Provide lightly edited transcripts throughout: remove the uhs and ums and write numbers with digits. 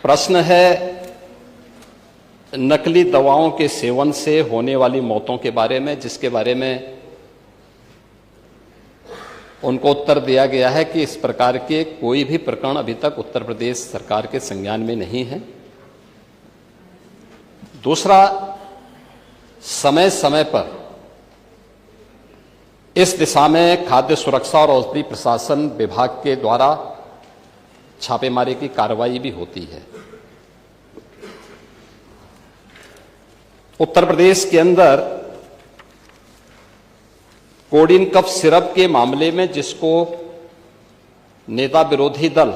प्रश्न है नकली दवाओं के सेवन से होने वाली मौतों के बारे में, जिसके बारे में उनको उत्तर दिया गया है कि इस प्रकार के कोई भी प्रकरण अभी तक उत्तर प्रदेश सरकार के संज्ञान में नहीं है। दूसरा, समय समय पर इस दिशा में खाद्य सुरक्षा और औषधि प्रशासन विभाग के द्वारा छापेमारी की कार्रवाई भी होती है। उत्तर प्रदेश के अंदर कोडिन कफ सिरप के मामले में, जिसको नेता विरोधी दल,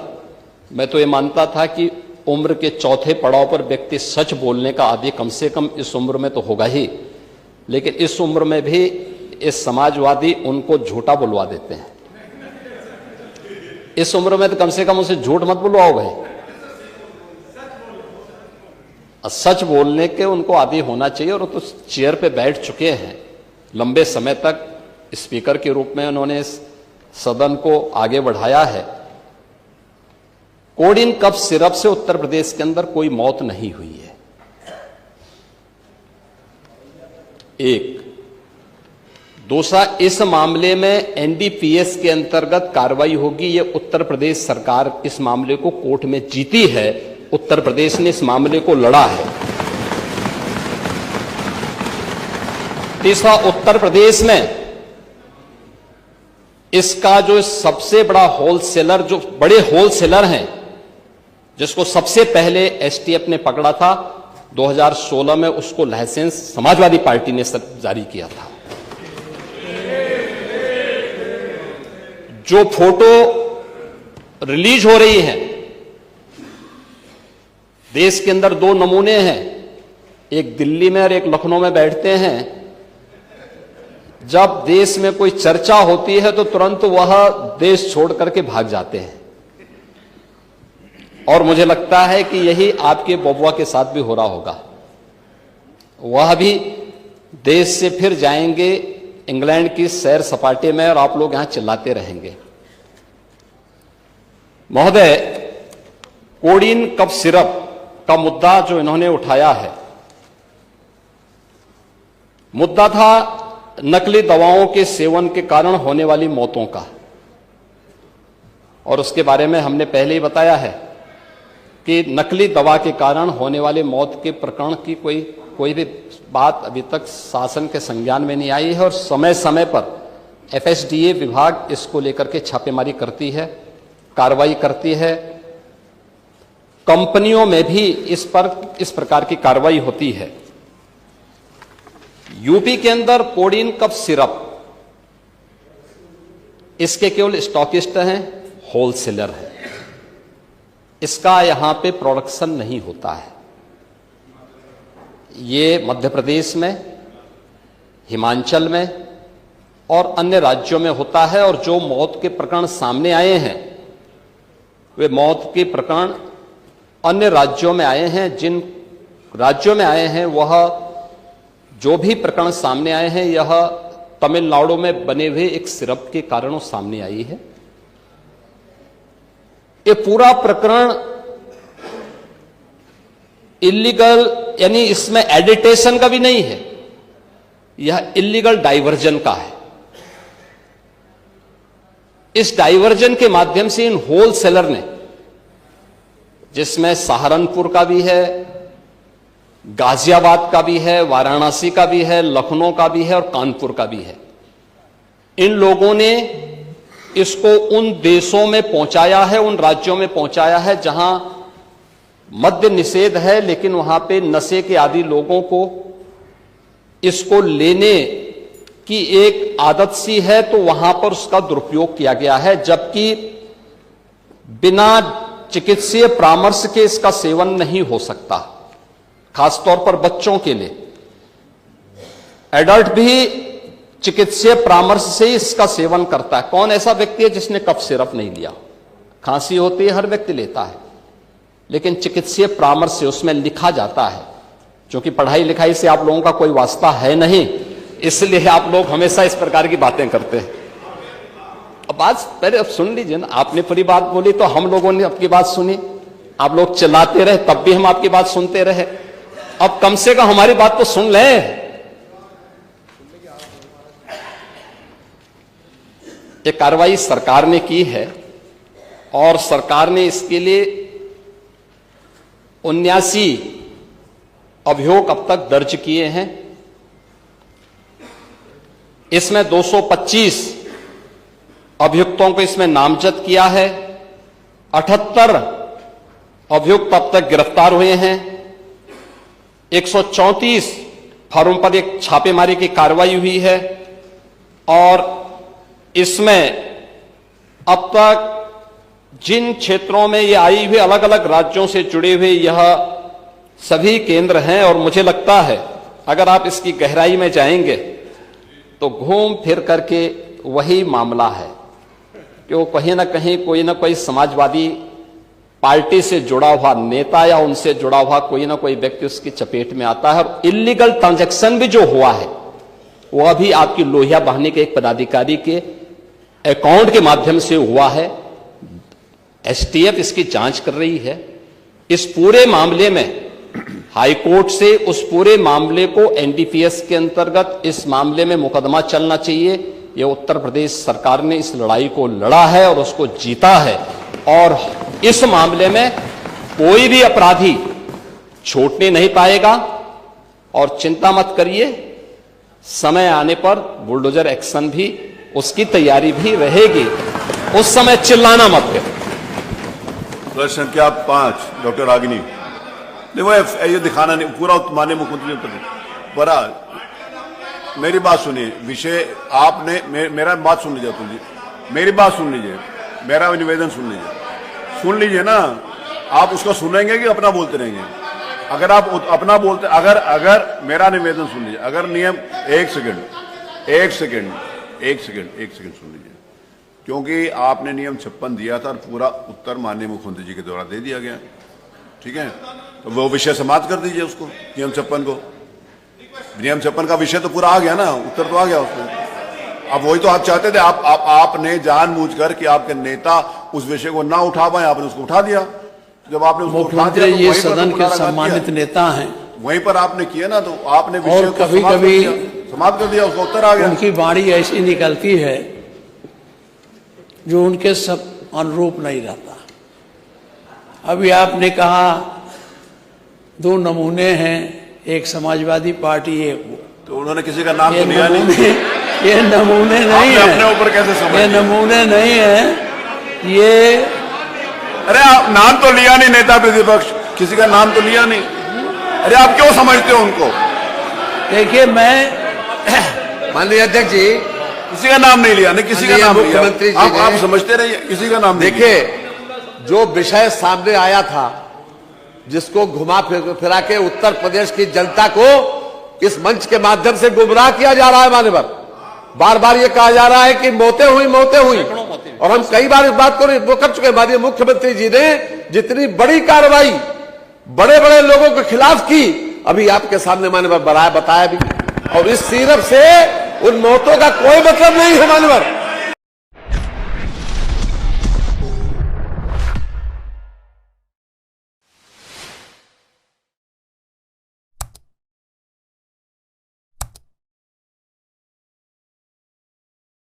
मैं तो ये मानता था कि उम्र के चौथे पड़ाव पर व्यक्ति सच बोलने का आदी कम से कम इस उम्र में तो होगा ही, लेकिन इस उम्र में भी इस समाजवादी उनको झूठा बुलवा देते हैं। इस उम्र में तो कम से कम उसे झूठ मत बुलवाओ भाई, सच बोलने के उनको आदी होना चाहिए। और वो तो चेयर पे बैठ चुके हैं लंबे समय तक, स्पीकर के रूप में उन्होंने सदन को आगे बढ़ाया है। कोडिन कफ सिरप से उत्तर प्रदेश के अंदर कोई मौत नहीं हुई है। एक। दूसरा, इस मामले में एनडीपीएस के अंतर्गत कार्रवाई होगी। यह उत्तर प्रदेश सरकार इस मामले को कोर्ट में जीती है, उत्तर प्रदेश ने इस मामले को लड़ा है। तीसरा, उत्तर प्रदेश में इसका जो सबसे बड़ा होलसेलर, जो बड़े होलसेलर हैं, जिसको सबसे पहले एसटीएफ ने पकड़ा था 2016 में, उसको लाइसेंस समाजवादी पार्टी ने जारी किया था। जो फोटो रिलीज हो रही है, देश के अंदर दो नमूने हैं, एक दिल्ली में और एक लखनऊ में बैठते हैं। जब देश में कोई चर्चा होती है तो तुरंत वह देश छोड़ करके भाग जाते हैं। और मुझे लगता है कि यही आपके बबुआ के साथ भी हो रहा होगा। वह भी देश से फिर जाएंगे इंग्लैंड की सैर सपाटे में, और आप लोग यहां चिल्लाते रहेंगे। महोदय, कोडिन कफ सिरप का मुद्दा जो इन्होंने उठाया है, मुद्दा था नकली दवाओं के सेवन के कारण होने वाली मौतों का। और उसके बारे में हमने पहले ही बताया है कि नकली दवा के कारण होने वाले मौत के प्रकरण की कोई भी बात अभी तक शासन के संज्ञान में नहीं आई है। और समय समय पर एफएसडीए विभाग इसको लेकर के छापेमारी करती है, कार्रवाई करती है। कंपनियों में भी इस प्रकार की कार्रवाई होती है। यूपी के अंदर कोडिन कफ सिरप, इसके केवल स्टॉकिस्ट हैं, होलसेलर हैं। इसका यहां पे प्रोडक्शन नहीं होता है। ये मध्य प्रदेश में, हिमाचल में और अन्य राज्यों में होता है। और जो मौत के प्रकरण सामने आए हैं, वे मौत के प्रकरण अन्य राज्यों में आए हैं। जिन राज्यों में आए हैं, वह जो भी प्रकरण सामने आए हैं, यह तमिलनाडु में बने हुए एक सिरप के कारणों सामने आई है। ये पूरा प्रकरण इलीगल, यानी इसमें एडिटेशन का भी नहीं है, यह इलीगल डाइवर्जन का है। इस डाइवर्जन के माध्यम से इन होलसेलर ने, जिसमें सहारनपुर का भी है, गाजियाबाद का भी है, वाराणसी का भी है, लखनऊ का भी है और कानपुर का भी है, इन लोगों ने इसको उन देशों में पहुंचाया है, उन राज्यों में पहुंचाया है जहां मद्य निषेध है, लेकिन वहां पे नशे के आदी लोगों को इसको लेने की एक आदत सी है, तो वहां पर उसका दुरुपयोग किया गया है। जबकि बिना चिकित्सीय परामर्श के इसका सेवन नहीं हो सकता, खासतौर पर बच्चों के लिए। एडल्ट भी चिकित्सीय परामर्श से ही इसका सेवन करता है। कौन ऐसा व्यक्ति है जिसने कफ सिरप नहीं लिया? खांसी होती है, हर व्यक्ति लेता है, लेकिन चिकित्सीय परामर्श से उसमें लिखा जाता है। क्योंकि पढ़ाई लिखाई से आप लोगों का कोई वास्ता है नहीं, इसलिए आप लोग हमेशा इस प्रकार की बातें करते हैं। अब बात पहले अब सुन लीजिए ना, आपने पूरी बात बोली तो हम लोगों ने आपकी बात सुनी। आप लोग चिल्लाते रहे तब भी हम आपकी बात सुनते रहे। अब कम से कम हमारी बात तो सुन लें। ये कार्रवाई सरकार ने की है और सरकार ने इसके लिए 79 अभियोग अब तक दर्ज किए हैं। इसमें 225 अभियुक्तों को इसमें नामजद किया है। 78 अभियुक्त अब तक गिरफ्तार हुए हैं। 134 फर्म पर एक छापेमारी की कार्रवाई हुई है और इसमें अब तक जिन क्षेत्रों में ये आई हुई अलग अलग राज्यों से जुड़े हुए यह सभी केंद्र हैं और मुझे लगता है अगर आप इसकी गहराई में जाएंगे तो घूम फिर करके वही मामला है कि वो कहीं ना कहीं कोई ना कोई समाजवादी पार्टी से जुड़ा हुआ नेता या उनसे जुड़ा हुआ कोई ना कोई व्यक्ति उसकी चपेट में आता है। और इलीगल ट्रांजैक्शन भी जो हुआ है वो अभी आपकी लोहिया बहाने के एक पदाधिकारी के अकाउंट के माध्यम से हुआ है। एसटीएफ इसकी जांच कर रही है। इस पूरे मामले में हाईकोर्ट से उस पूरे मामले को एनडीपीएस के अंतर्गत इस मामले में मुकदमा चलना चाहिए। ये उत्तर प्रदेश सरकार ने इस लड़ाई को लड़ा है और उसको जीता है और इस मामले में कोई भी अपराधी छूटने नहीं पाएगा। और चिंता मत करिए, समय आने पर बुलडोजर एक्शन भी उसकी तैयारी भी रहेगी। उस समय चिल्लाना मत करो। प्रश्न संख्या 5 डॉक्टर रागिनी। नहीं वो ये दिखाना नहीं, पूरा माननीय मुख्यमंत्री बड़ा मेरी बात सुनिए। विषय आपने मेरा बात सुन लीजिए। तुम जी मेरी बात सुन लीजिए, मेरा निवेदन सुन लीजिए ना। आप उसको सुनेंगे कि अपना बोलते रहेंगे? अगर आप अपना बोलते अगर मेरा निवेदन सुन लीजिए। अगर नियम एक सेकंड सुन लीजिए, क्योंकि आपने नियम 56 दिया था और पूरा उत्तर माननीय मुख्यमंत्री जी के द्वारा दे दिया गया। ठीक है, तो वो विषय समाप्त कर दीजिए उसको, नियम 56 को। नियम 56 का विषय तो पूरा आ गया ना, उत्तर तो आ गया उसमें। अब वही तो आप चाहते थे। आपने जानबूझकर कि आपके नेता उस विषय को ना उठा पाए, आपने उसको उठा दिया। जब आपने उसको उठा दिया तो ये सदन के सम्मानित नेता हैं, वहीं पर आपने किया ना, तो आपने विषय और कभी कभी समाप्त कर दिया, उसका उत्तर आ गया। उनकी वाणी ऐसी निकलती है जो उनके सब अनुरूप नहीं रहता। अभी आपने कहा 2 नमूने हैं, एक समाजवादी पार्टी, एक वो। तो उन्होंने किसी का नाम तो लिया नहीं। ये नमूने नहीं है, अपने ऊपर कैसे समझ? ये नमूने नहीं है ये। अरे आप नाम तो लिया नहीं, नेता प्रतिपक्ष किसी का नाम तो लिया नहीं। अरे आप क्यों समझते हो उनको? देखिए मैं माननीय अध्यक्ष जी, किसी का नाम नहीं लिया, नहीं किसी का नाम मुख्यमंत्री जी आप समझते रहिए, किसी का नाम नहीं। देखिए जो विषय सामने आया था, जिसको घुमा फिरा के उत्तर प्रदेश की जनता को इस मंच के माध्यम से गुमराह किया जा रहा है। मान्यवर बार बार ये कहा जा रहा है कि मौतें हुई और हम कई बार इस बात को वो कर चुके हैं। माननीय मुख्यमंत्री जी ने जितनी बड़ी कार्रवाई बड़े बड़े लोगों के खिलाफ की, अभी आपके सामने मान्यवर बताया भी। और इस सिर्फ से उन मौतों का कोई मतलब नहीं है मान्यवर।